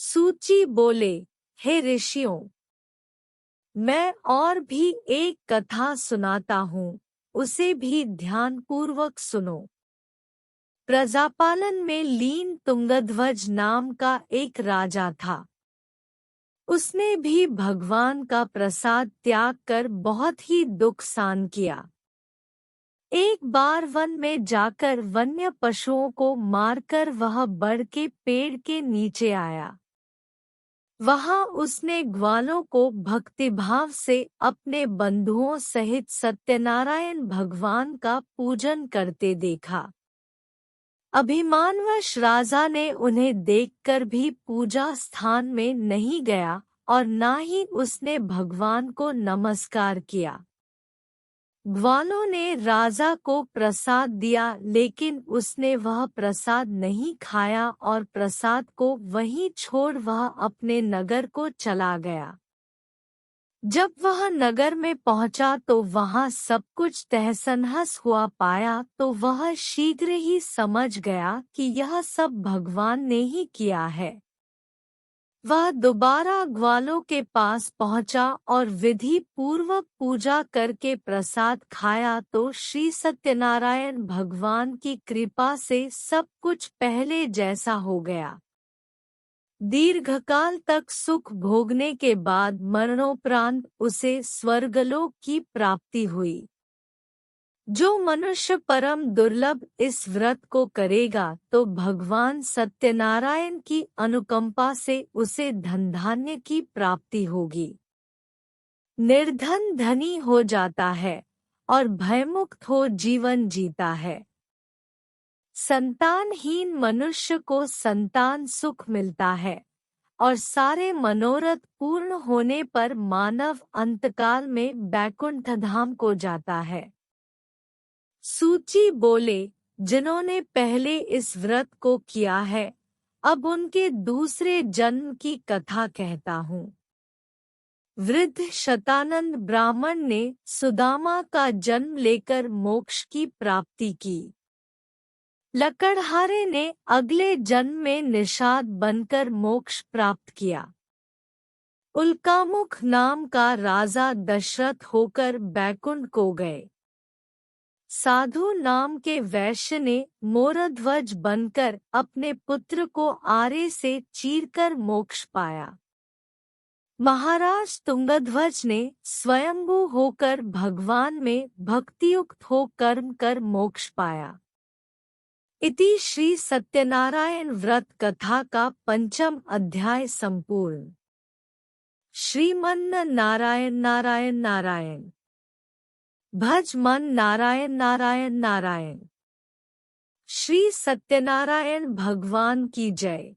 सूची बोले, हे ऋषियों, मैं और भी एक कथा सुनाता हूँ, उसे भी ध्यानपूर्वक सुनो। प्रजापालन में लीन तुंगध्वज नाम का एक राजा था। उसने भी भगवान का प्रसाद त्याग कर बहुत ही दुख सहन किया। एक बार वन में जाकर वन्य पशुओं को मारकर वह बड़ के पेड़ के नीचे आया। वहां उसने ग्वालों को भक्तिभाव से अपने बंधुओं सहित सत्यनारायण भगवान का पूजन करते देखा। अभिमानवश राजा ने उन्हें देखकर भी पूजा स्थान में नहीं गया और ना ही उसने भगवान को नमस्कार किया। ग्वालों ने राजा को प्रसाद दिया, लेकिन उसने वह प्रसाद नहीं खाया और प्रसाद को वहीं छोड़ वह अपने नगर को चला गया। जब वह नगर में पहुंचा तो वहां सब कुछ तहस-नहस हुआ पाया तो वह शीघ्र ही समझ गया कि यह सब भगवान ने ही किया है। वह दोबारा ग्वालों के पास पहुंचा और विधि पूर्वक पूजा करके प्रसाद खाया तो श्री सत्यनारायण भगवान की कृपा से सब कुछ पहले जैसा हो गया। दीर्घकाल तक सुख भोगने के बाद मरणोपरांत उसे स्वर्गलोक की प्राप्ति हुई। जो मनुष्य परम दुर्लभ इस व्रत को करेगा तो भगवान सत्यनारायण की अनुकंपा से उसे धन धान्य की प्राप्ति होगी। निर्धन धनी हो जाता है और भयमुक्त हो जीवन जीता है। संतानहीन मनुष्य को संतान सुख मिलता है और सारे मनोरथ पूर्ण होने पर मानव अंतकाल में बैकुंठ धाम को जाता है। सूची बोले, जिन्होंने पहले इस व्रत को किया है, अब उनके दूसरे जन्म की कथा कहता हूँ। वृद्ध शतानंद ब्राह्मण ने सुदामा का जन्म लेकर मोक्ष की प्राप्ति की। लकड़हारे ने अगले जन्म में निषाद बनकर मोक्ष प्राप्त किया। उल्कामुख नाम का राजा दशरथ होकर बैकुंठ को गए। साधु नाम के वैश्य ने मोरध्वज बनकर अपने पुत्र को आरे से चीरकर मोक्ष पाया। महाराज तुंगध्वज ने स्वयंभू होकर भगवान में भक्तियुक्त हो कर्म कर मोक्ष पाया। इति श्री सत्यनारायण व्रत कथा का 5वां अध्याय संपूर्ण। श्रीमन् नारायण नारायण नारायण। भज मन नारायण नारायण नारायण। श्री सत्यनारायण भगवान की जय।